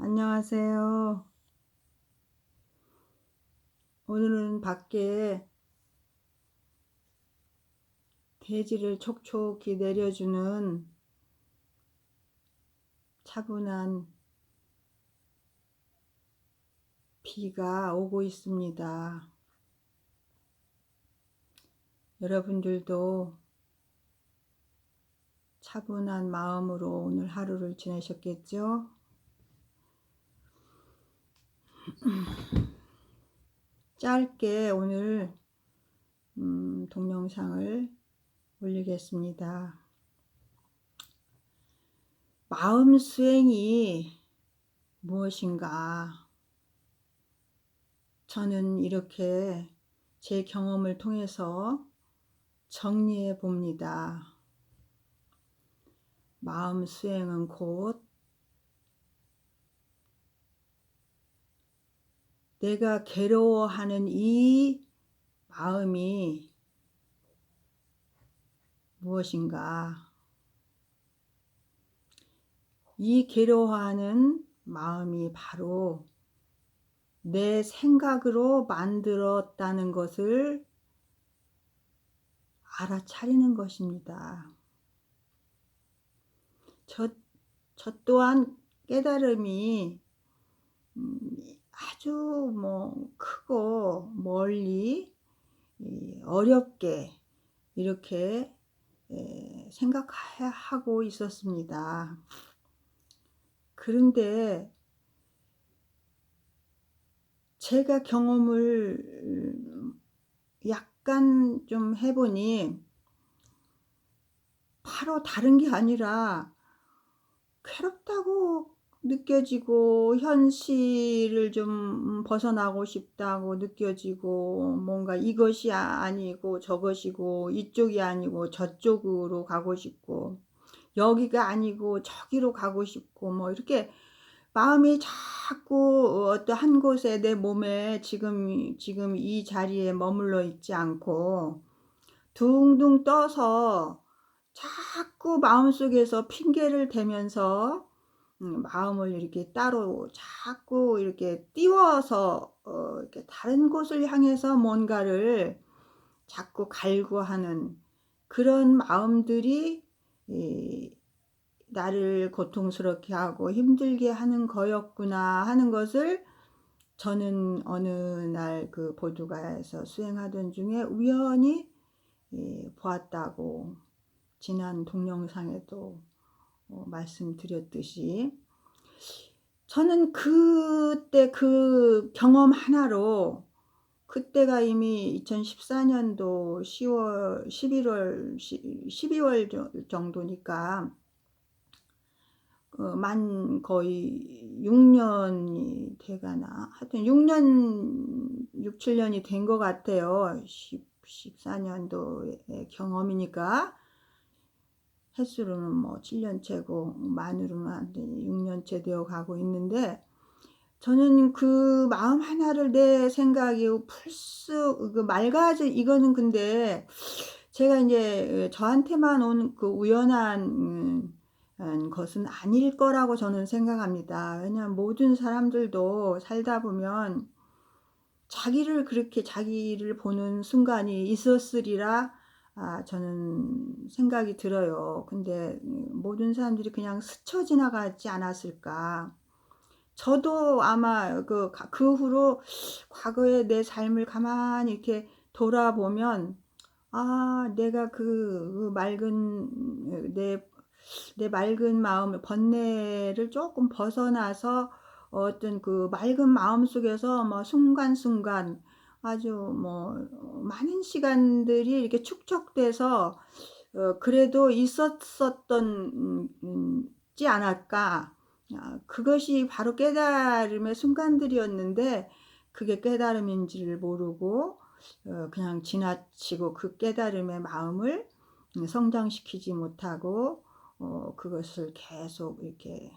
안녕하세요. 오늘은 밖에 대지를 촉촉히 내려주는 차분한 비가 오고 있습니다. 여러분들도 차분한 마음으로 오늘 하루를 지내셨겠죠? 짧게 오늘 동영상을 올리겠습니다. 마음 수행이 무엇인가? 저는 이렇게 제 경험을 통해서 정리해 봅니다. 마음 수행은 곧 내가 괴로워하는 이 마음이 무엇인가? 이 괴로워하는 마음이 바로 내 생각으로 만들었다는 것을 알아차리는 것입니다. 저 또한 깨달음이 아주 크고 멀리 어렵게 이렇게 생각하고 있었습니다. 그런데 제가 경험을 약간 좀 해보니 바로 다른 게 아니라 괴롭다고 느껴지고 현실을 좀 벗어나고 싶다고 느껴지고 뭔가 이것이 아니고 저것이고 이쪽이 아니고 저쪽으로 가고 싶고 여기가 아니고 저기로 가고 싶고 이렇게 마음이 자꾸 어떤 한 곳에 내 몸에 지금 이 자리에 머물러 있지 않고 둥둥 떠서 자꾸 마음속에서 핑계를 대면서 마음을 이렇게 따로 자꾸 이렇게 띄워서 이렇게 다른 곳을 향해서 뭔가를 자꾸 갈구하는 그런 마음들이 나를 고통스럽게 하고 힘들게 하는 거였구나 하는 것을 저는 어느 날 그 보두가에서 수행하던 중에 우연히 보았다고 지난 동영상에도 말씀드렸듯이 저는 그때 그 경험 하나로 그때가 이미 2014년도 10월, 11월, 12월 정도니까 만 거의 6년이 돼가나 하여튼 6년 6, 7년이 된 것 같아요. 14년도의 경험이니까 횟수로는 7년째고 만으로는 한 6년째 되어 가고 있는데 저는 그 마음 하나를 내 생각이 풀쑥 맑아져 이거는 근데 제가 이제 저한테만 온 그 우연한 것은 아닐 거라고 저는 생각합니다. 왜냐하면 모든 사람들도 살다 보면 자기를 그렇게 자기를 보는 순간이 있었으리라 저는 생각이 들어요. 근데 모든 사람들이 그냥 스쳐 지나가지 않았을까. 저도 아마 그 후로 과거의 내 삶을 가만히 이렇게 돌아보면 내가 그 맑은 내 맑은 마음을 번뇌를 조금 벗어나서 어떤 그 맑은 마음 속에서 순간순간 아주 많은 시간들이 이렇게 축적돼서 그래도 있었었던 지 않을까. 그것이 바로 깨달음의 순간들이었는데 그게 깨달음인지를 모르고 그냥 지나치고 그 깨달음의 마음을 성장시키지 못하고 그것을 계속 이렇게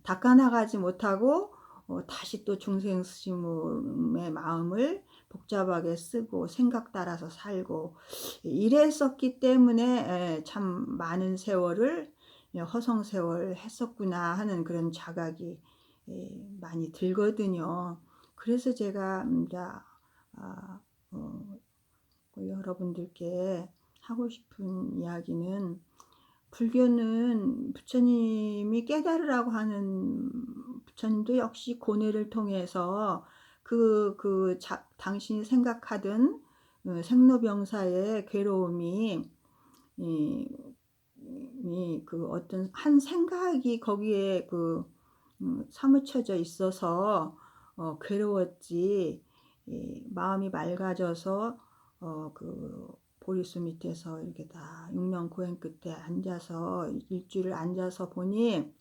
닦아나가지 못하고 다시 또 중생스님의 마음을 복잡하게 쓰고 생각 따라서 살고 이랬었기 때문에 참 많은 세월을 허송세월 했었구나 하는 그런 자각이 많이 들거든요. 그래서 제가 아, 어, 여러분들께 하고 싶은 이야기는, 불교는 부처님이 깨달으라고 하는, 부처님도 역시 고뇌를 통해서 당신이 생각하던 생로병사의 괴로움이, 이, 그 어떤 한 생각이 거기에 사무쳐져 있어서 괴로웠지, 마음이 맑아져서 보리수 밑에서 이렇게 다 육명고행 끝에 앉아서 일주일을 앉아서 보니,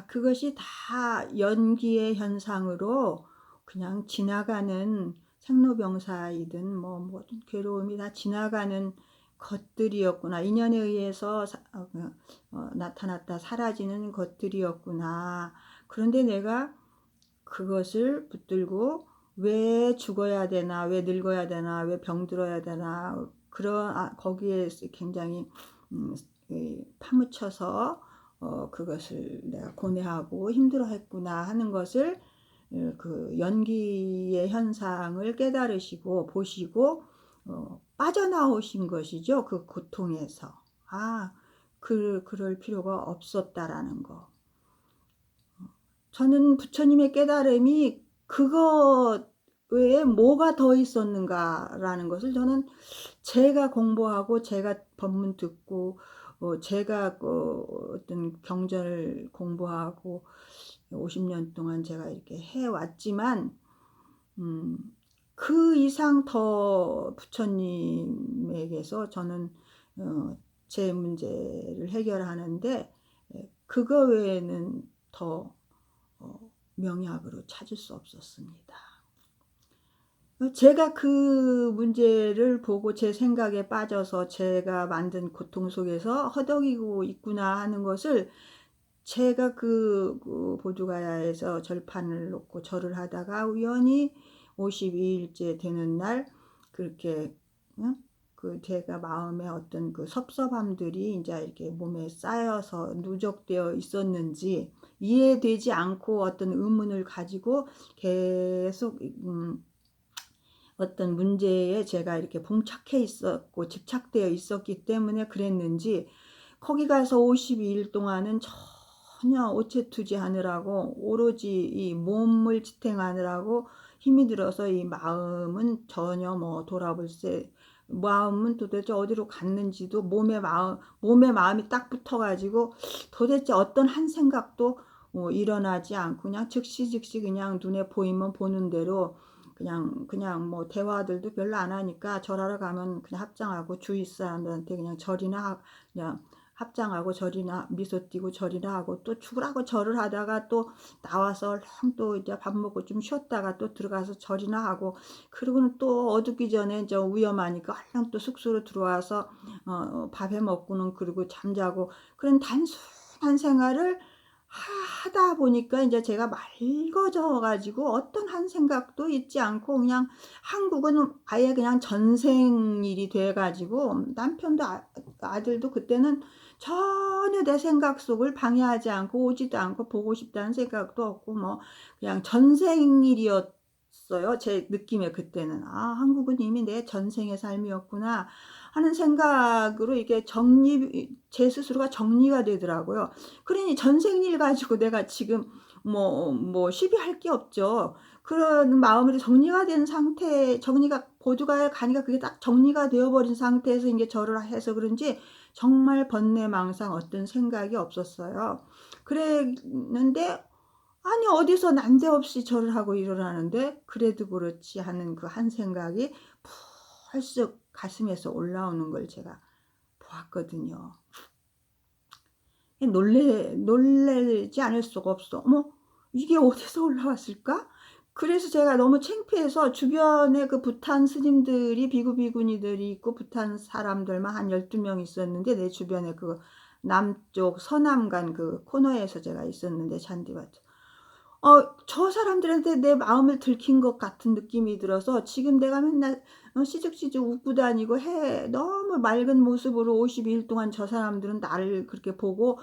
그것이 다 연기의 현상으로 그냥 지나가는, 생로병사이든 뭐 모든 괴로움이 다 지나가는 것들이었구나. 인연에 의해서 나타났다 사라지는 것들이었구나. 그런데 내가 그것을 붙들고 왜 죽어야 되나, 왜 늙어야 되나, 왜 병들어야 되나, 거기에 굉장히 파묻혀서 그것을 내가 고뇌하고 힘들어했구나 하는 것을, 그 연기의 현상을 깨달으시고 보시고 빠져나오신 것이죠. 그 고통에서. 그럴 필요가 없었다라는 거. 저는 부처님의 깨달음이 그것 외에 뭐가 더 있었는가라는 것을, 저는 제가 공부하고 제가 법문 듣고 제가 어떤 경전을 공부하고 50년 동안 제가 이렇게 해왔지만, 그 이상 더 부처님에게서 저는 제 문제를 해결하는데 그거 외에는 더 명약으로 찾을 수 없었습니다. 제가 그 문제를 보고 제 생각에 빠져서 제가 만든 고통 속에서 허덕이고 있구나 하는 것을, 제가 그 보두가야에서 절판을 놓고 절을 하다가 우연히 52일째 되는 날, 그렇게 제가 마음에 어떤 그 섭섭함들이 이제 이렇게 몸에 쌓여서 누적되어 있었는지 이해되지 않고 어떤 의문을 가지고 계속 어떤 문제에 제가 이렇게 봉착해 있었고 집착되어 있었기 때문에 그랬는지, 거기 가서 52일 동안은 전혀 오체투지 하느라고 오로지 이 몸을 지탱하느라고 힘이 들어서 이 마음은 전혀 돌아볼 새, 마음은 도대체 어디로 갔는지도, 몸에 마음이 딱 붙어가지고 도대체 어떤 한 생각도 일어나지 않고 그냥 즉시 그냥 눈에 보이면 보는 대로 그냥 대화들도 별로 안 하니까, 절하러 가면 그냥 합장하고 주위 사람들한테 그냥 그냥 합장하고 절이나 미소 띄고 절이나 하고, 또 죽으라고 절을 하다가 또 나와서 또 이제 밥 먹고 좀 쉬었다가 또 들어가서 절이나 하고, 그리고는 또 어둡기 전에 위험하니까 얼른 또 숙소로 들어와서 밥 해 먹고는 그리고 잠자고, 그런 단순한 생활을 하다 보니까 이제 제가 맑아져 가지고 어떤 한 생각도 있지 않고, 그냥 한국은 아예 그냥 전생일이 돼 가지고, 남편도 아들도 그때는 전혀 내 생각 속을 방해하지 않고 오지도 않고 보고 싶다는 생각도 없고 그냥 전생일이었어요. 제 느낌에 그때는 한국은 이미 내 전생의 삶이었구나 하는 생각으로 이게 제 스스로가 정리가 되더라고요. 그러니 전생일 가지고 내가 지금 시비할 게 없죠. 그런 마음으로 정리가 된 상태, 보두가에 가니까 그게 딱 정리가 되어버린 상태에서 이제 절을 해서 그런지 정말 번뇌망상 어떤 생각이 없었어요. 그랬는데 아니 어디서 난데없이 절을 하고 일어나는데, 그래도 그렇지 하는 그 한 생각이 펄썩 가슴에서 올라오는 걸 제가 보았거든요. 놀래지 않을 수가 없어. 이게 어디서 올라왔을까? 그래서 제가 너무 창피해서 주변에 그 부탄 스님들이, 비구비구니들이 있고 부탄 사람들만 한 12명 있었는데, 내 주변에 그 남쪽 서남간 그 코너에서 제가 있었는데, 잔디밭. 저 사람들한테 내 마음을 들킨 것 같은 느낌이 들어서, 지금 내가 맨날 시죽시죽 웃고 다니고 너무 맑은 모습으로 52일 동안 저 사람들은 나를 그렇게 보고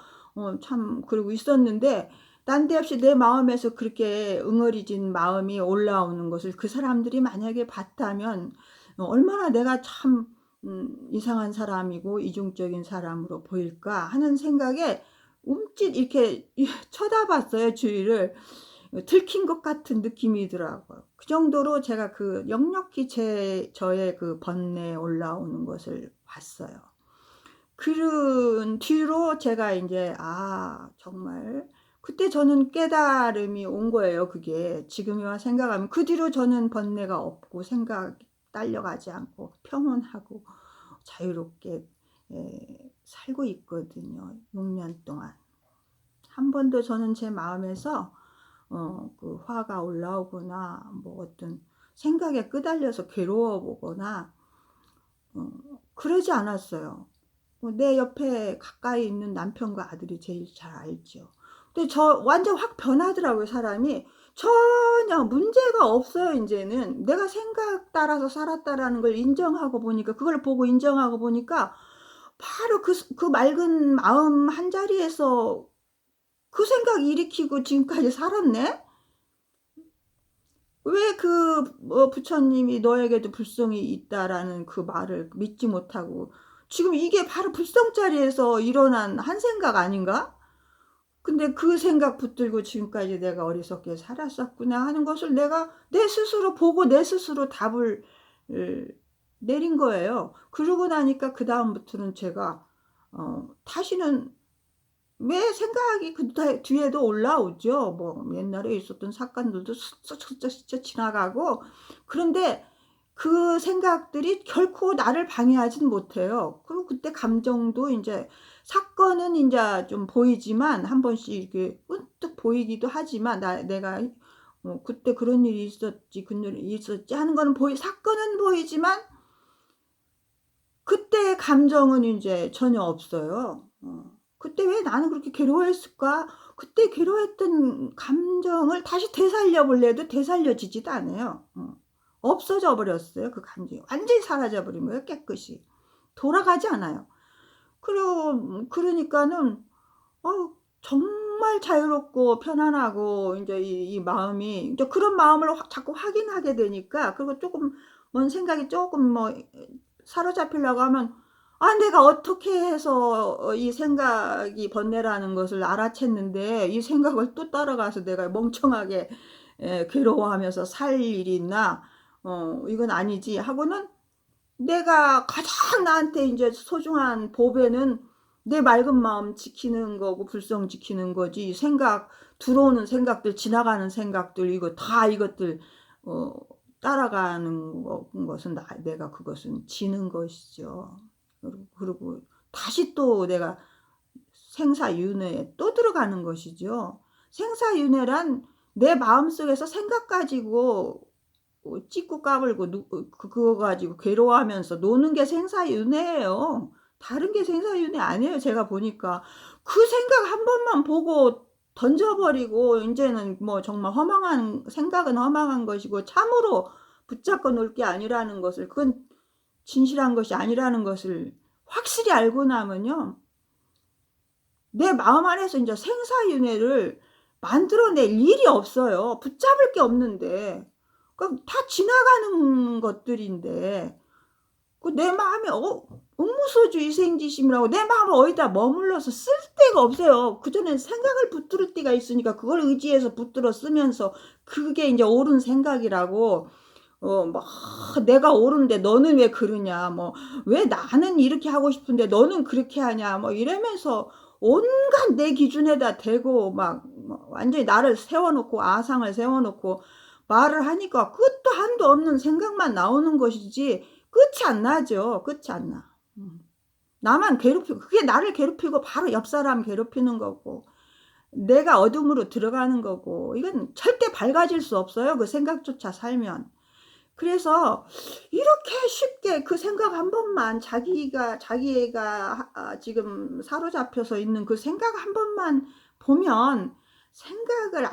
참 그러고 있었는데 난데없이 내 마음에서 그렇게 응어리진 마음이 올라오는 것을 그 사람들이 만약에 봤다면 얼마나 내가 참 이상한 사람이고 이중적인 사람으로 보일까 하는 생각에 움찔 이렇게 쳐다봤어요, 주위를. 들킨 것 같은 느낌이더라고요. 그 정도로 제가 그 역력히 저의 그 번뇌에 올라오는 것을 봤어요. 그런 뒤로 제가 인제 정말 그때 저는 깨달음이 온 거예요, 그게. 지금이와 생각하면 그 뒤로 저는 번뇌가 없고 생각이 딸려가지 않고 평온하고 자유롭게 살고 있거든요, 6년 동안. 한 번도 저는 제 마음에서 그 화가 올라오거나 뭐 어떤 생각에 끄달려서 괴로워 보거나 그러지 않았어요. 내 옆에 가까이 있는 남편과 아들이 제일 잘 알죠. 근데 저 완전 확 변하더라고요, 사람이. 전혀 문제가 없어요, 인제는. 내가 생각 따라서 살았다라는 걸 인정하고 보니까, 그걸 보고 인정하고 보니까 바로 그 맑은 마음 한자리에서 그 생각 일으키고 지금까지 살았네? 왜 부처님이 "너에게도 불성이 있다."라는 그 말을 믿지 못하고 지금 이게 바로 불성자리에서 일어난 한 생각 아닌가? 근데 그 생각 붙들고 지금까지 '내가 어리석게 살았었구나.' 하는 것을 내가 내 스스로 보고 내 스스로 답을 내린 거예요. 그러고 나니까 그다음부터는 제가 다시는 왜 생각이 뒤에도 올라오죠. 뭐 옛날에 있었던 사건들도 스쳐 지나가고. 그런데 그 생각들이 결코 나를 방해하진 못해요. 그리고 그때 감정도 인제 사건은 인자 좀 보이지만 한 번씩 이렇게 문득 보이기도 하지만 내가 그때 그런 일이 있었지, 그런 일이 있었지 하는 거는 사건은 보이지만 그때의 감정은 인제 전혀 없어요. 그때 왜 나는 그렇게 괴로워했을까? 그때 괴로워했던 감정을 다시 되살려 보려도 되살려지지도 않아요. 없어져 버렸어요, 그 감정이. 완전히 사라져 버린 거예요, 깨끗이. 돌아가지 않아요. 그러니까는 정말 자유롭고 편안하고 인제 이 마음이 인제 그런 마음을 자꾸 확인하게 되니까, 그리고 쪼끔 뭔 생각이 쪼끔 뭐 사로잡히려고 하면 내가 어떻게 해서 이 생각이 번뇌라는 것을 알아챘는데 이 생각을 또 따라가서 내가 멍청하게 괴로워하면서 살 일이 있나? 이건 아니지 하고는 내가 가장 나한테 인제 소중한 보배는 내 맑은 마음 지키는 거고 불성 지키는 거지, 들어오는 생각들, 지나가는 생각들, 이것들 어 따라가는 것은 내가 그것은 지는 것이죠. 그리고 다시 또 내가 생사윤회에 또 들어가는 것이죠. 생사윤회란 내 마음속에서 생각 가지고 찢고 까불고 그거 가지고 괴로워하면서 노는 게 생사윤회예요. 다른 게 생사윤회 아니에요, 제가 보니까. 그 생각 한 번만 보고 던져 버리고 인제는 뭐 정말 허망한 생각은 허망한 것이고 참으로 붙잡고 놀 게 아니라는 것을, 그건 진실한 것이 아니라는 것을 확실히 알고 나면요, 내 마음 안에서 인제 생사윤회를 만들어낼 일이 없어요. 붙잡을 게 없는데. 다 지나가는 것들인데 내 마음에 음무소주 이생지심이라고 내 마음을 어디다 머물러서 쓸 데가 없어요. 그전엔 생각을 붙들 때가 있으니까 그걸 의지해서 붙들어 쓰면서 그게 인제 옳은 생각이라고 막 "내가 옳은데 너는 왜 그러냐." 뭐 "왜 나는 이렇게 하고 싶은데 너는 그렇게 하냐." 뭐 이러면서 온갖 내 기준에다 대고 막 완전히 나를 세워 놓고 아상을 세워 놓고 말을 하니까 끝도 한도 없는 생각만 나오는 것이지 끝이 안 나죠. 끝이 안 나. 나만 괴롭히고 그게 나를 괴롭히고 바로 옆 사람 괴롭히는 거고 내가 어둠으로 들어가는 거고 이건 절대 밝아질 수 없어요, 그 생각조차 살면. 그래서 이렇게 쉽게 그 생각 한 번만, 자기가 지금 사로잡혀서 있는 그 생각 한 번만 보면, 생각을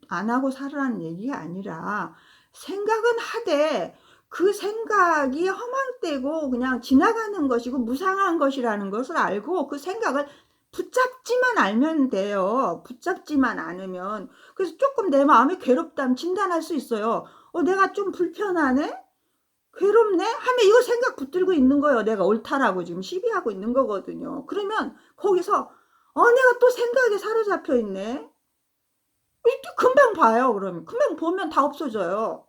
안 하고 살으라는 얘기가 아니라 생각은 하되 그 생각이 허망되고 그냥 지나가는 것이고 무상한 것이라는 것을 알고 그 생각을 붙잡지만 알면 돼요. 붙잡지만 않으면. 그래서 조금 내 마음이 괴롭다면 진단할 수 있어요. 내가 좀 불편하네? 괴롭네? 하면 이거 생각 붙들고 있는 거예요. 내가 옳다라고 지금 시비하고 있는 거거든요. 그러면 거기서 내가 또 생각에 사로잡혀 있네. 금방 봐요. 그러면 금방 보면 다 없어져요.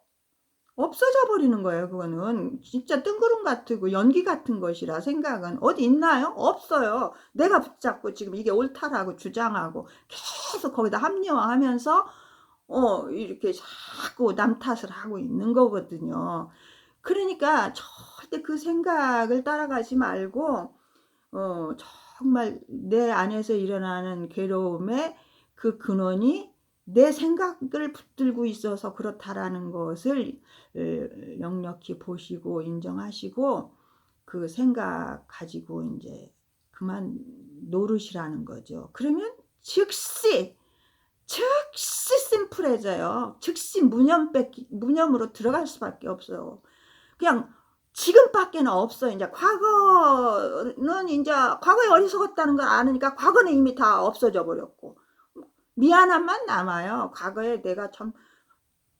없어져 버리는 거예요. 그거는 진짜 뜬구름 같고 연기 같은 것이라. 생각은 어디 있나요? 없어요. 내가 붙잡고 지금 이게 옳다라고 주장하고 계속 거기다 합리화하면서 이렇게 자꾸 남 탓을 하고 있는 거거든요. 그러니까 절대 그 생각을 따라가지 말고 정말 내 안에서 일어나는 괴로움의 그 근원이 내 생각을 붙들고 있어서 그렇다라는 것을 역력히 보시고 인정하시고 그 생각 가지고 이제 그만 노릇이라는 거죠. 그러면 즉시 심플해져요. 즉시 무념으로 들어갈 수밖에 없어요. 그냥 지금밖에는 없어. 이제 과거는 이제 과거에 어리석었다는 걸 아니까 과거는 이미 다 없어져 버렸고 미안함만 남아요. 과거에 내가 참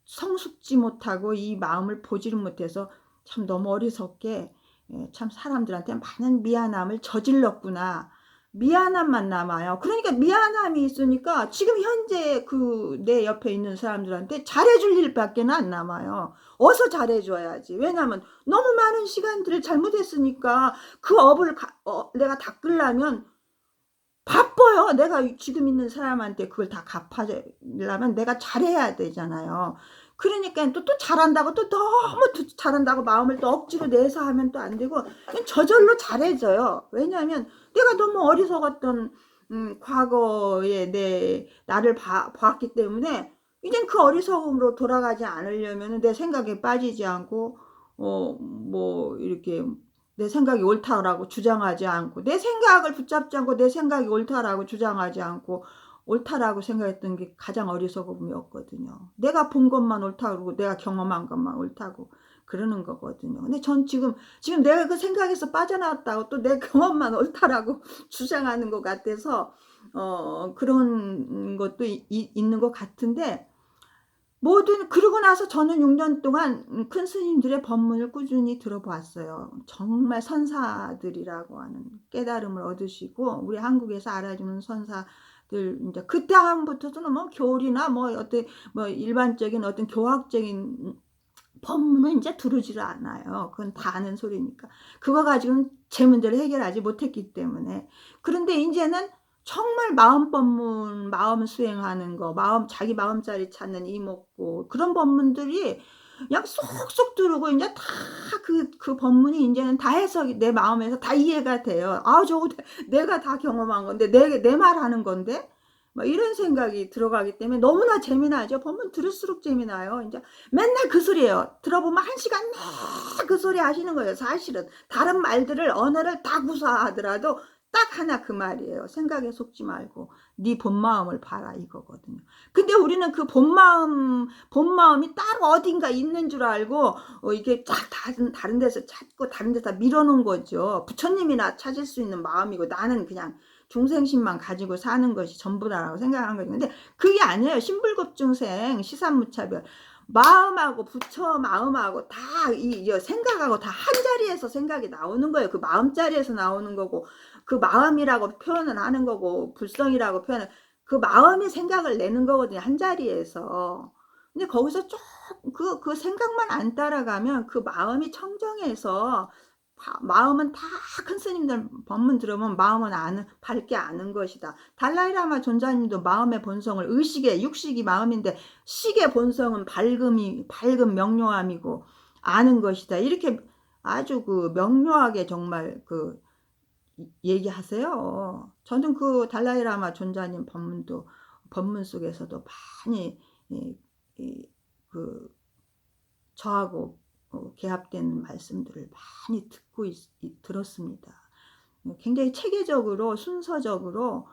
성숙지 못하고 이 마음을 보지를 못해서 참 너무 어리석게 참 사람들한테 많은 미안함을 저질렀구나. 미안함만 남아요. 그러니까 미안함이 있으니까 지금 현재 그 내 옆에 있는 사람들한테 잘해줄 일밖에 안 남아요. 어서 잘해줘야지. 왜냐면 너무 많은 시간들을 잘못했으니까 그 업을 내가 닦으려면 바빠요. 내가 지금 있는 사람한테 그걸 다 갚아주려면 내가 잘해야 되잖아요. 그러니까 또 잘한다고 또 너무 잘한다고 마음을 또 억지로 내서 하면 또 안 되고 저절로 잘해져요. 왜냐하면 내가 너무 어리석었던 과거에 나를 봤기 때문에 이젠 그 어리석음으로 돌아가지 않으려면 내 생각에 빠지지 않고 뭐 이렇게 내 생각이 옳다라고 주장하지 않고 내 생각을 붙잡지 않고 내 생각이 옳다라고 주장하지 않고 옳다라고 생각했던 게 가장 어리석음이었거든요. 내가 본 것만 옳다고 그러고 내가 경험한 것만 옳다고 그러는 거거든요. 근데 전 지금 내가 그 생각에서 빠져나왔다고 또 내 경험만 옳다라고 주장하는 것 같아서 그런 것도 있는 것 같은데 그러고 나서 저는 6년 동안 큰 스님들의 법문을 꾸준히 들어보았어요. 정말 선사들이라고 하는 깨달음을 얻으시고 우리 한국에서 알아주는 선사들 이제 그때 한부터는 뭐 교리나 뭐 어떤 뭐 일반적인 어떤 교학적인 법문은 이제 두르지를 않아요. 그건 다 아는 소리니까. 그거 가지고는 제 문제를 해결하지 못했기 때문에. 그런데 이제는 정말 마음 법문, 마음 수행하는 거, 자기 마음자리 찾는 이목구, 그런 법문들이 그냥 쏙쏙 들어오고, 이제 다 그 법문이 이제는 다 해석이 내 마음에서 다 이해가 돼요. 저거 내가 다 경험한 건데, 내 말하는 건데? 뭐 이런 생각이 들어가기 때문에 너무나 재미나죠. 법문 들을수록 재미나요. 이제 맨날 그 소리예요. 들어보면 1시간 내내 그 소리 하시는 거예요. 사실은 다른 말들을 언어를 다 구사하더라도 딱 하나 그 말이에요. 생각에 속지 말고 네 본마음을 봐라 이거거든요. 근데 우리는 그 본마음이 따로 어딘가 있는 줄 알고 이게 쫙 다른 데서 찾고 다른 데서 밀어놓은 거죠. 부처님이나 찾을 수 있는 마음이고 나는 그냥 중생심만 가지고 사는 것이 전부다라고 생각하는 거죠. 근데 그게 아니에요. 신불급중생 시산무차별 마음하고 부처 마음하고 다 이 생각하고 다 한 자리에서 생각이 나오는 거예요. 그 마음자리에서 나오는 거고 그 마음이라고 표현을 하는 거고 불성이라고 표현을 그 마음이 생각을 내는 거거든요. 한 자리에서. 근데 거기서 그 생각만 안 따라가면 그 마음이 청정해서 마음은 다 큰 스님들 법문 들으면 마음은 밝게 아는 것이다. 달라이라마 존자님도 마음의 본성을 육식이 마음인데 식의 본성은 밝음 명료함이고 아는 것이다. 이렇게 아주 그 명료하게 정말 그 얘기하세요. 저는 그 달라이라마 존자님 법문 속에서도 많이 그 저하고 개합된 말씀들을 많이 들었습니다. 굉장히 체계적으로 순서적으로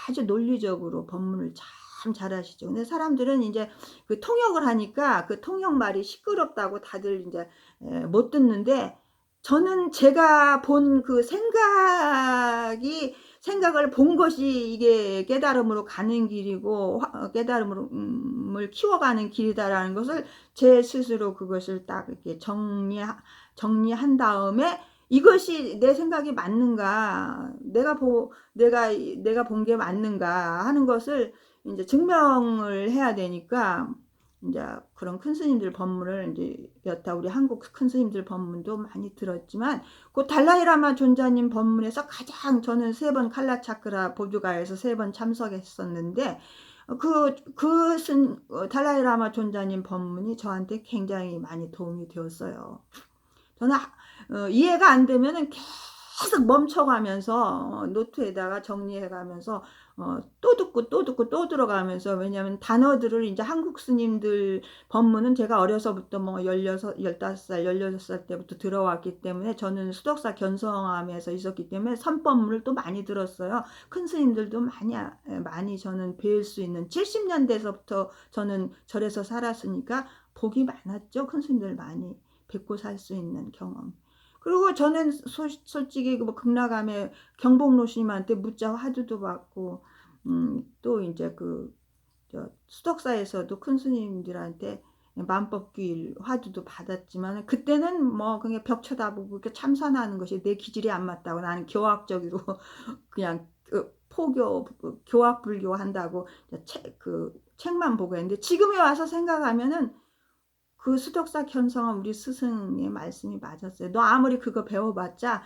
아주 논리적으로 법문을 참 잘하시죠. 근데 사람들은 이제 그 통역을 하니까 그 통역 말이 시끄럽다고 다들 이제 못 듣는데 저는 제가 본 그 생각이 생각을 본 것이 이게 깨달음으로 가는 길이고 깨달음을 키워가는 길이다라는 것을 제 스스로 그것을 딱 이렇게 정리한 다음에 이것이 내 생각이 맞는가, 내가 본 게 맞는가 하는 것을 이제 증명을 해야 되니까 이제 그런 큰 스님들 법문을 이제 여타 우리 한국 큰 스님들 법문도 많이 들었지만 그 달라이라마 존자님 법문에서 가장 저는 3번 칼라차크라 보두가에서 3번 참석했었는데 달라이라마 존자님 법문이 저한테 굉장히 많이 도움이 되었어요. 저는 이해가 안 되면은 계속 멈춰가면서 노트에다가 정리해가면서 또 듣고 또 듣고 또 들어가면서, 왜냐하면 단어들을 이제 한국 스님들 법문은 제가 어려서부터 뭐 16, 15살, 16살 때부터 들어왔기 때문에 저는 수덕사 견성함에서 있었기 때문에 선법문을 또 많이 들었어요. 큰 스님들도 많이 저는 배울 수 있는 70년대서부터 저는 절에서 살았으니까 복이 많았죠. 큰 스님들 많이 뵙고 살 수 있는 경험. 그리고 저는 솔직히 뭐 극락암에 경복로 스님한테 묻자 화두도 받고 또 이제 수덕사에서도 큰 스님들한테 만법규일 화두도 받았지만 그때는 뭐 그냥 벽 쳐다보고 이렇게 참선하는 것이 내 기질이 안 맞다고, 나는 교학적으로 그냥 교학불교 한다고 책만 보고 했는데, 지금에 와서 생각하면은 그 수덕사 견성한 우리 스승의 말씀이 맞았어요. 너 아무리 그거 배워봤자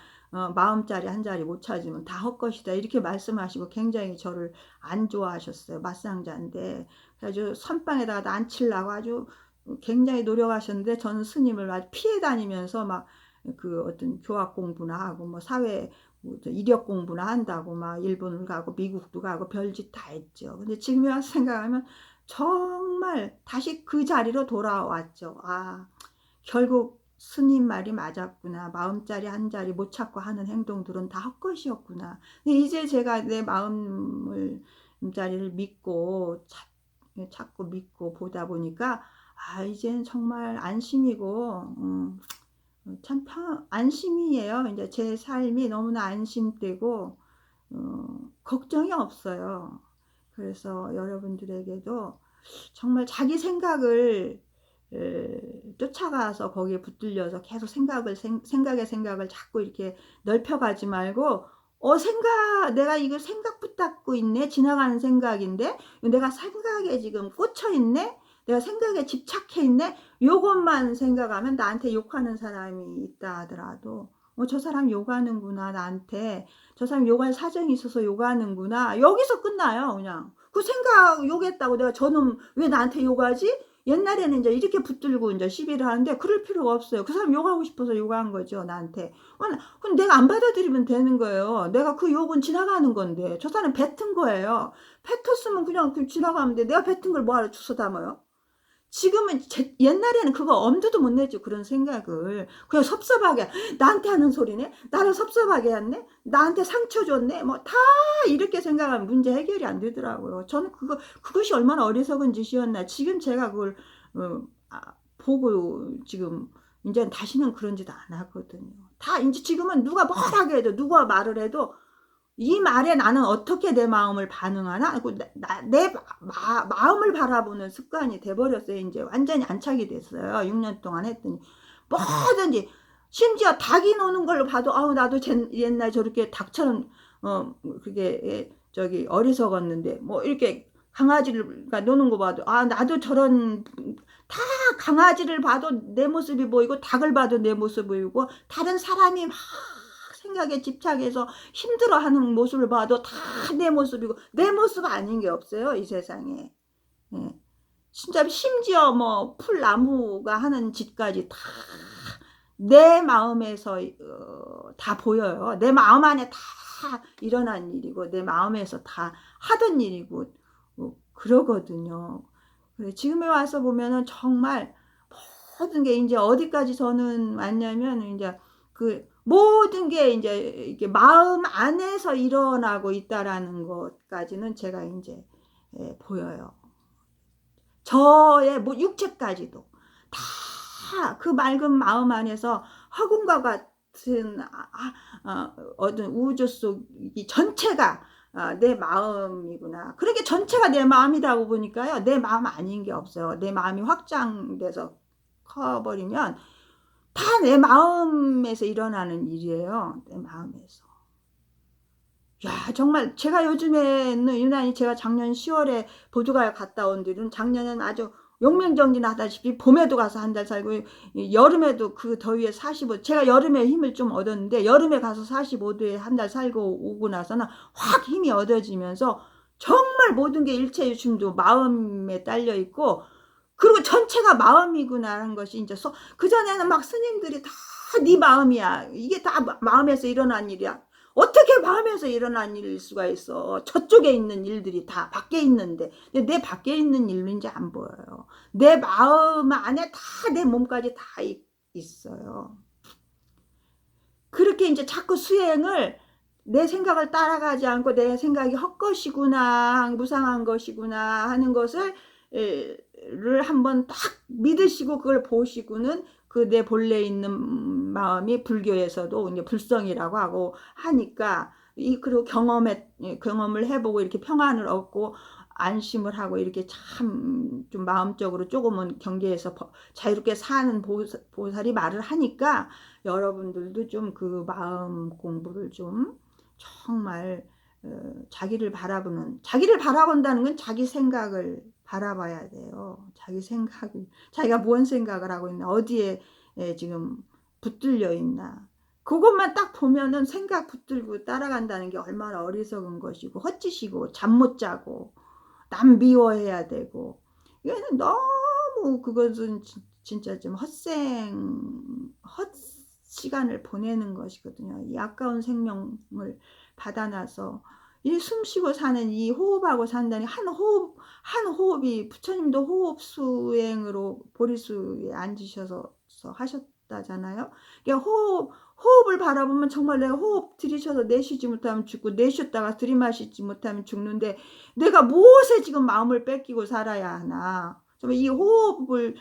마음자리 한 자리 못 찾으면 다 헛것이다, 이렇게 말씀하시고 굉장히 저를 안 좋아하셨어요. 맞상자인데 아주 선방에다가 앉히려고 아주 굉장히 노력하셨는데, 저는 스님을 아주 피해 다니면서 막 어떤 교학 공부나 하고 뭐 사회 이력 공부나 한다고 막 일본을 가고 미국도 가고 별짓 다 했죠. 근데 지금 와서 생각하면 정말 다시 그 자리로 돌아왔죠. 결국 스님 말이 맞았구나. 마음자리 한 자리 못 찾고 하는 행동들은 다 헛것이었구나. 근데 이제 제가 내 마음자리를 믿고 찾고 믿고 보다 보니까 이제는 정말 안심이고 참 안심이에요. 이제 제 삶이 너무나 안심되고 걱정이 없어요. 그래서 여러분들에게도 정말 자기 생각을 쫓아가서 거기에 붙들려서 계속 생각을 자꾸 이렇게 넓혀가지 말고, 내가 이거 생각 붙잡고 있네, 지나가는 생각인데 내가 생각에 지금 꽂혀 있네, 내가 생각에 집착해 있네, 요것만 생각하면 나한테 욕하는 사람이 있다 하더라도 저 사람 욕하는구나, 나한테 저 사람 욕할 사정이 있어서 욕하는구나, 여기서 끝나요. 그냥 그 생각 욕했다고 내가 저놈 왜 나한테 욕하지? 옛날에는 이제 이렇게 붙들고 이제 시비를 하는데 그럴 필요가 없어요. 그 사람 욕하고 싶어서 욕한 거죠, 나한테. 그럼 내가 안 받아들이면 되는 거예요. 내가 그 욕은 지나가는 건데, 저 사람 뱉은 거예요. 뱉었으면 그냥 지나가면 돼. 내가 뱉은 걸 뭐하러 주워 담아요? 지금은 옛날에는 그거 엄두도 못 내죠. 그런 생각을 그냥 섭섭하게 나한테 하는 소리네, 나를 섭섭하게 했네, 나한테 상처 줬네, 뭐 다 이렇게 생각하면 문제 해결이 안 되더라고요. 저는 그것이 얼마나 어리석은 짓이었나. 지금 제가 그걸 보고 지금 이제 다시는 그런 짓 안 하거든요. 다 이제 지금은 누가 뭐라고 해도, 누가 말을 해도 이 말에 나는 어떻게 내 마음을 반응하나? 내 마음을 바라보는 습관이 돼버렸어요. 이제 완전히 안착이 됐어요. 6년 동안 했더니 뭐든지, 심지어 닭이 노는 걸로 봐도 나도 옛날 저렇게 닭처럼 그게 저기 어리석었는데, 뭐 이렇게 강아지가 노는 거 봐도 나도 저런, 다 강아지를 봐도 내 모습이 보이고 닭을 봐도 내 모습이 보이고, 다른 사람이 막 생각에 집착해서 힘들어하는 모습을 봐도 다 내 모습이고, 내 모습 아닌 게 없어요, 이 세상에. 예. 진짜 심지어 뭐 풀나무가 하는 짓까지 다 내 마음에서 다 보여요. 내 마음 안에 다 일어난 일이고 내 마음에서 다 하던 일이고 그러거든요. 지금에 와서 보면은 정말 모든 게 이제 어디까지 저는 왔냐면, 이제 모든 게 이제 이게 마음 안에서 일어나고 있다라는 것까지는 제가 이제 보여요. 저의 육체까지도 다 그 맑은 마음 안에서 허공과 어떤 우주 속 이 전체가 내 마음이구나. 그렇게 전체가 내 마음이라고 보니까요. 내 마음 아닌 게 없어요. 내 마음이 확장돼서 커버리면 다 내 마음에서 일어나는 일이에요. 내 마음에서. 야, 정말 제가 요즘에는 유난히 제가 작년 10월에 포르투갈 갔다 온 뒤는 작년엔 아주 용맹정진하다시피 봄에도 가서 한 달 살고 여름에도 그 더위에 45, 제가 여름에 힘을 좀 얻었는데 여름에 가서 45도에 한 달 살고 오고 나서는 확 힘이 얻어지면서 정말 모든 게 일체유심도 마음에 딸려 있고, 그리고 전체가 마음이구나 하는 것이 이제 그전에는 막 스님들이 다 네 마음이야, 이게 다 마음에서 일어난 일이야. 어떻게 마음에서 일어난 일일 수가 있어. 저쪽에 있는 일들이 다 밖에 있는데. 근데 내 밖에 있는 일인지 안 보여요. 내 마음 안에 다 내 몸까지 다 있어요. 그렇게 이제 자꾸 수행을 내 생각을 따라가지 않고 내 생각이 헛것이구나, 무상한 것이구나 하는 것을 를 한번 딱 믿으시고 그걸 보시고는 그 내 본래 있는 마음이 불교에서도 이제 불성이라고 하고 하니까 그리고 경험을 해보고 이렇게 평안을 얻고 안심을 하고 이렇게 참 좀 마음적으로 조금은 경계에서 자유롭게 사는 보살이 말을 하니까 여러분들도 좀 그 마음 공부를 좀 정말 자기를 바라본다는 건 자기 생각을 바라봐야 돼요. 자기가 뭔 생각을 하고 있나, 어디에 지금 붙들려 있나, 그것만 딱 보면은 생각 붙들고 따라간다는 게 얼마나 어리석은 것이고 헛짓이고, 잠 못 자고 남 미워해야 되고, 이거는 너무, 그것은 진짜 좀 헛 시간을 보내는 것이거든요. 이 아까운 생명을 받아놔서 이 숨쉬고 사는, 이 호흡하고 산다니, 한 호흡이 부처님도 호흡 수행으로 보리수에 앉으셔서 하셨다잖아요. 그러니까 호흡을 바라보면 정말 내가 호흡 들이셔서 내쉬지 못하면 죽고 내쉬었다가 들이마시지 못하면 죽는데 내가 무엇에 지금 마음을 뺏기고 살아야 하나. 정말 이 호흡을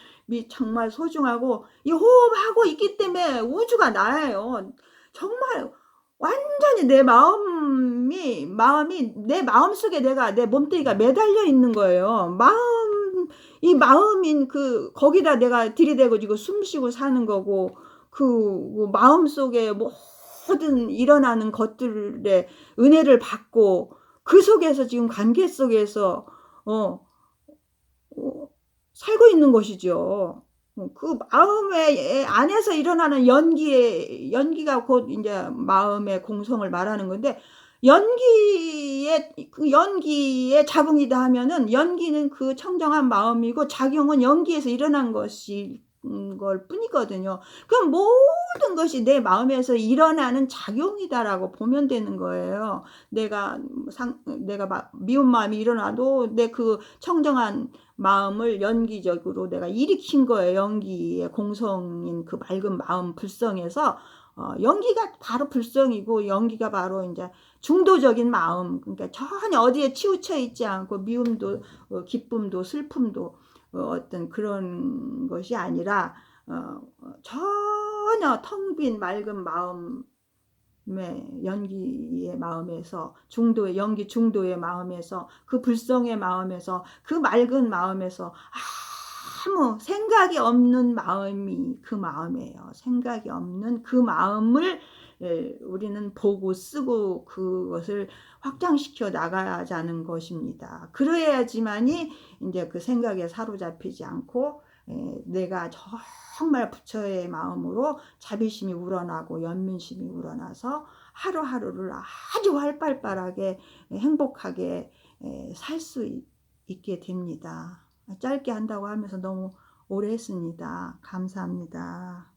정말 소중하고, 이 호흡하고 있기 때문에 우주가 나예요. 정말 완전히 내 마음이 내 마음속에 내 몸뚱이가 매달려 있는 거예요. 이 마음인 거기다 내가 들이대고 지금 숨쉬고 사는 거고, 마음속에 모든 일어나는 것들의 은혜를 받고 그 속에서 지금 관계 속에서 살고 있는 것이죠. 그 마음의 안에서 일어나는 연기가 곧 이제 마음의 공성을 말하는 건데, 연기에 작용이다 하면은 연기는 그 청정한 마음이고 작용은 연기에서 일어난 것이 걸 뿐이거든요. 그럼 모든 것이 내 마음에서 일어나는 작용이다라고 보면 되는 거예요. 내가 미운 마음이 일어나도 내 그 청정한 마음을 연기적으로 내가 일으킨 거예요. 연기의 공성인 그 맑은 마음 불성에서 연기가 바로 불성이고, 연기가 바로 이제 중도적인 마음, 그러니까 전혀 어디에 치우쳐 있지 않고 미움도 기쁨도 슬픔도 어떤 그런 것이 아니라 전혀 텅 빈 맑은 마음의 연기의 마음에서, 연기 중도의 마음에서, 그 불성의 마음에서, 그 맑은 마음에서 아무 생각이 없는 마음이 그 마음이에요. 생각이 없는 그 마음을 우리는 보고 쓰고 그것을 확장시켜 나가자는 것입니다. 그래야지만이 이제 그 생각에 사로잡히지 않고 내가 정말 부처의 마음으로 자비심이 우러나고 연민심이 우러나서 하루하루를 아주 활발하게 행복하게 살 수 있게 됩니다. 짧게 한다고 하면서 너무 오래 했습니다. 감사합니다.